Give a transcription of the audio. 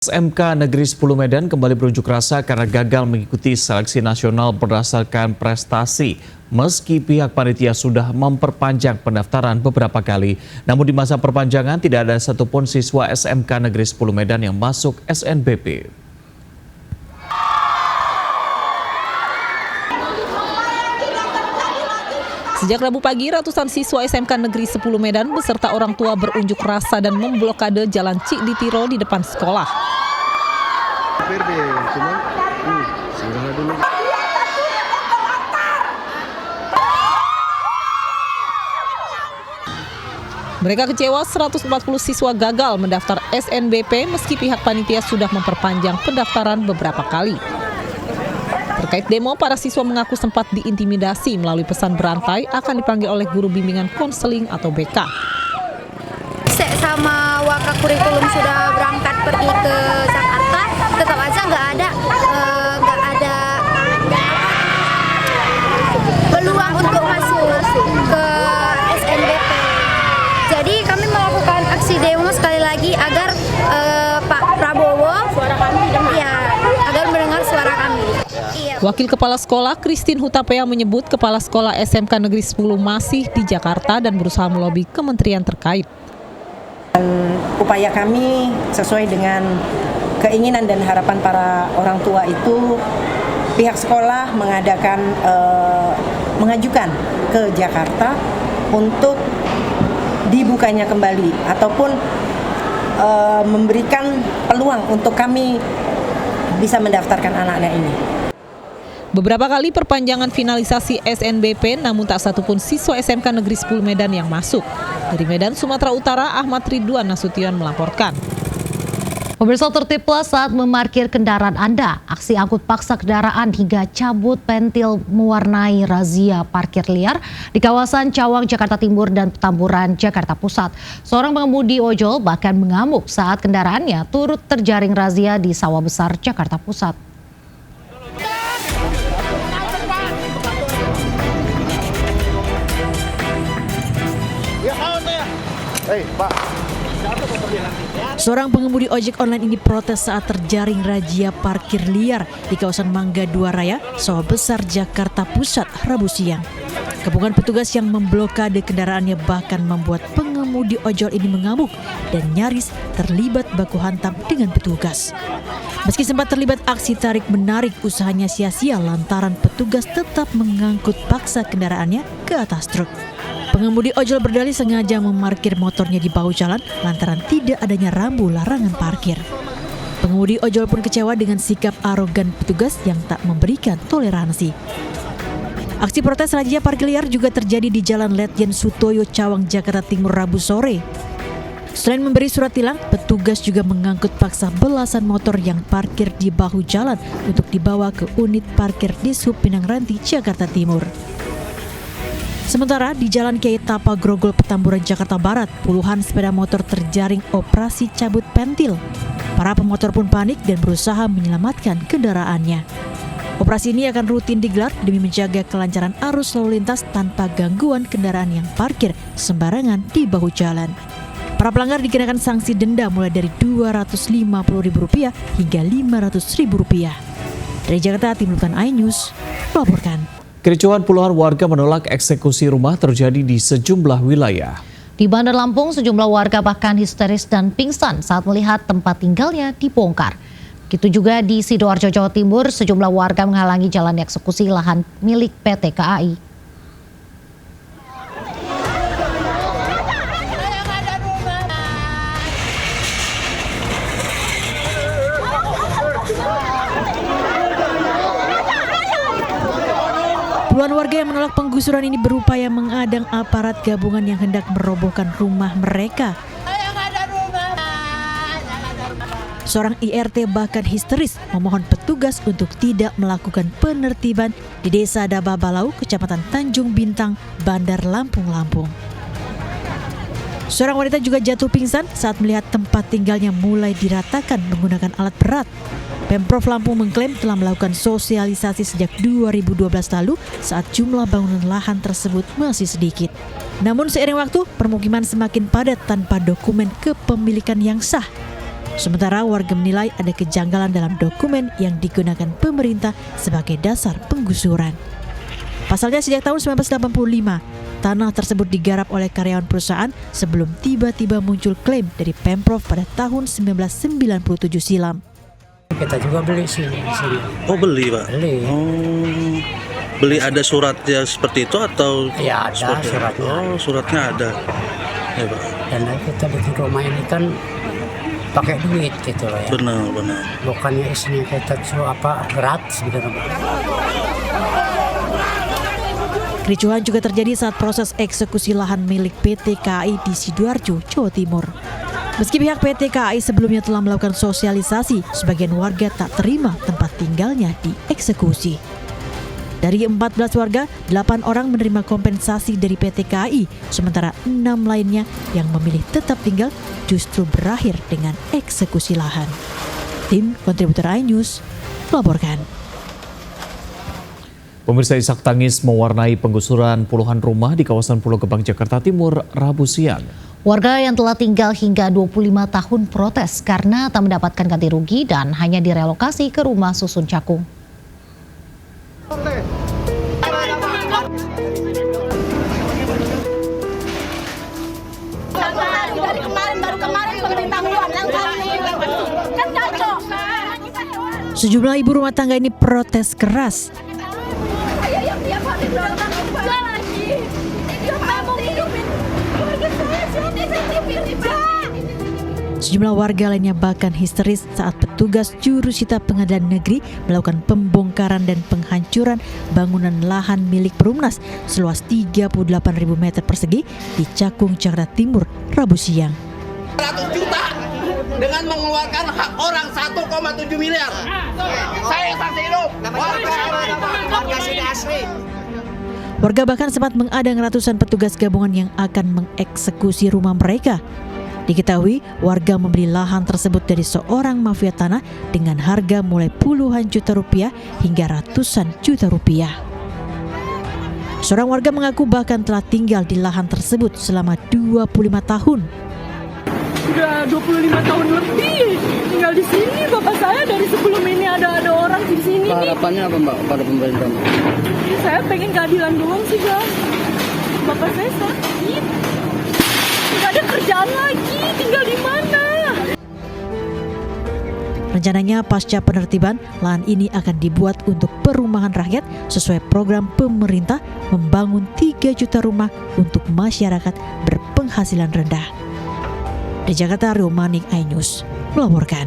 SMK Negeri 10 Medan kembali berunjuk rasa karena gagal mengikuti seleksi nasional berdasarkan prestasi. Meski pihak panitia sudah memperpanjang pendaftaran beberapa kali, namun di masa perpanjangan tidak ada satupun siswa SMK Negeri 10 Medan yang masuk SNBP. Sejak Rabu pagi, ratusan siswa SMK Negeri 10 Medan beserta orang tua berunjuk rasa dan memblokade Jalan Cikditiro di depan sekolah. Mereka kecewa 140 siswa gagal mendaftar SNBP meski pihak panitia sudah memperpanjang pendaftaran beberapa kali. Terkait demo, para siswa mengaku sempat diintimidasi melalui pesan berantai akan dipanggil oleh guru bimbingan konseling atau BK. Sama Waka Kurikulum sudah berangkat pergi ke Jakarta, tetap aja nggak ada peluang untuk masuk ke SNBP. Jadi kami melakukan aksi demo sekali lagi agar Pak Prabowo agar mendengar suara kami. Wakil Kepala Sekolah Christine Hutapea menyebut Kepala Sekolah SMK Negeri 10 masih di Jakarta dan berusaha melobi kementerian terkait. Upaya kami sesuai dengan keinginan dan harapan para orang tua itu, pihak sekolah mengajukan ke Jakarta untuk dibukanya kembali ataupun memberikan peluang untuk kami bisa mendaftarkan anak-anak ini. Beberapa kali perpanjangan finalisasi SNBP, namun tak satupun siswa SMK Negeri 10 Medan yang masuk. Dari Medan, Sumatera Utara, Ahmad Ridwan Nasution melaporkan. Pemirsa, tertiblah saat memarkir kendaraan Anda. Aksi angkut paksa kendaraan hingga cabut pentil mewarnai razia parkir liar di kawasan Cawang, Jakarta Timur dan Petamburan, Jakarta Pusat. Seorang pengemudi ojol bahkan mengamuk saat kendaraannya turut terjaring razia di Sawah Besar, Jakarta Pusat. Seorang pengemudi ojek online ini protes saat terjaring razia parkir liar di kawasan Mangga 2 Raya, Sawah Besar, Jakarta Pusat, Rabu siang. Kepungan petugas yang memblokade kendaraannya bahkan membuat pengemudi ojol ini mengamuk dan nyaris terlibat baku hantam dengan petugas. Meski sempat terlibat aksi tarik-menarik, usahanya sia-sia lantaran petugas tetap mengangkut paksa kendaraannya ke atas truk. Pengemudi ojol berdalih sengaja memarkir motornya di bahu jalan lantaran tidak adanya rambu larangan parkir. Pengemudi ojol pun kecewa dengan sikap arogan petugas yang tak memberikan toleransi. Aksi protes razia parkir liar juga terjadi di Jalan Letjen Sutoyo, Cawang, Jakarta Timur, Rabu sore. Selain memberi surat tilang, petugas juga mengangkut paksa belasan motor yang parkir di bahu jalan untuk dibawa ke unit parkir di Sub Pinang Ranti, Jakarta Timur. Sementara di Jalan Kiai Tapa Grogol, Petamburan, Jakarta Barat, puluhan sepeda motor terjaring operasi cabut pentil. Para pemotor pun panik dan berusaha menyelamatkan kendaraannya. Operasi ini akan rutin digelar demi menjaga kelancaran arus lalu lintas tanpa gangguan kendaraan yang parkir sembarangan di bahu jalan. Para pelanggar dikenakan sanksi denda mulai dari Rp250.000 hingga Rp500.000. Dari Jakarta, Tim Liputan iNews melaporkan. Kericuhan puluhan warga menolak eksekusi rumah terjadi di sejumlah wilayah. Di Bandar Lampung, sejumlah warga bahkan histeris dan pingsan saat melihat tempat tinggalnya dibongkar. Begitu juga di Sidoarjo, Jawa Timur, sejumlah warga menghalangi jalan eksekusi lahan milik PT KAI. Puluhan warga yang menolak penggusuran ini berupaya mengadang aparat gabungan yang hendak merobohkan rumah mereka. Seorang IRT bahkan histeris memohon petugas untuk tidak melakukan penertiban di Desa Dababalau, Kecamatan Tanjung Bintang, Bandar Lampung. Seorang wanita juga jatuh pingsan saat melihat tempat tinggalnya mulai diratakan menggunakan alat berat. Pemprov Lampung mengklaim telah melakukan sosialisasi sejak 2012 lalu saat jumlah bangunan lahan tersebut masih sedikit. Namun seiring waktu, permukiman semakin padat tanpa dokumen kepemilikan yang sah. Sementara warga menilai ada kejanggalan dalam dokumen yang digunakan pemerintah sebagai dasar penggusuran. Pasalnya sejak tahun 1985, tanah tersebut digarap oleh karyawan perusahaan sebelum tiba-tiba muncul klaim dari Pemprov pada tahun 1997 silam. Kita juga beli sini di sini. Oh, beli, Pak? Beli. Oh, beli ada suratnya seperti itu atau? Ya ada suratnya. Oh, suratnya ada. Ya, Pak. Dan kita bikin rumah ini kan pakai duit gitu loh ya. Benar. Bukannya isinya kita gratis gitu. Kericuhan juga terjadi saat proses eksekusi lahan milik PT KAI di Sidoarjo, Jawa Timur. Meski pihak PT KAI sebelumnya telah melakukan sosialisasi, sebagian warga tak terima tempat tinggalnya dieksekusi. Dari 14 warga, 8 orang menerima kompensasi dari PT KAI, sementara 6 lainnya yang memilih tetap tinggal justru berakhir dengan eksekusi lahan. Tim kontributor iNews melaporkan. Pemirsa, isak tangis mewarnai penggusuran puluhan rumah di kawasan Pulau Gebang, Jakarta Timur, Rabu siang. Warga yang telah tinggal hingga 25 tahun protes karena tak mendapatkan ganti rugi dan hanya direlokasi ke rumah susun Cakung. Sejumlah ibu rumah tangga ini protes keras. Sejumlah warga lainnya bahkan histeris saat petugas jurusita pengadilan negeri melakukan pembongkaran dan penghancuran bangunan lahan milik Perumnas seluas 38.000 meter persegi di Cakung, Jakarta Timur, Rabu siang. 100 juta dengan mengeluarkan hak orang 1,7 miliar. Saya saksi hidup. Warga sini asli. Warga bahkan sempat mengadang ratusan petugas gabungan yang akan mengeksekusi rumah mereka. Diketahui warga membeli lahan tersebut dari seorang mafia tanah dengan harga mulai puluhan juta rupiah hingga ratusan juta rupiah. Seorang warga mengaku bahkan telah tinggal di lahan tersebut selama 25 tahun. Sudah 25 tahun lebih tinggal di sini. Bapak saya dari sebelum ini ada orang di sini. Harapannya apa, Mbak, pada pemerintah? Saya pengen keadilan doang sih, Bang. Bapak saya sakit. Tidak ada kerjaan lagi, tinggal di mana? Rencananya pasca penertiban, lahan ini akan dibuat untuk perumahan rakyat sesuai program pemerintah membangun 3 juta rumah untuk masyarakat berpenghasilan rendah. Di Jakarta, Rio Manik, iNews melaporkan.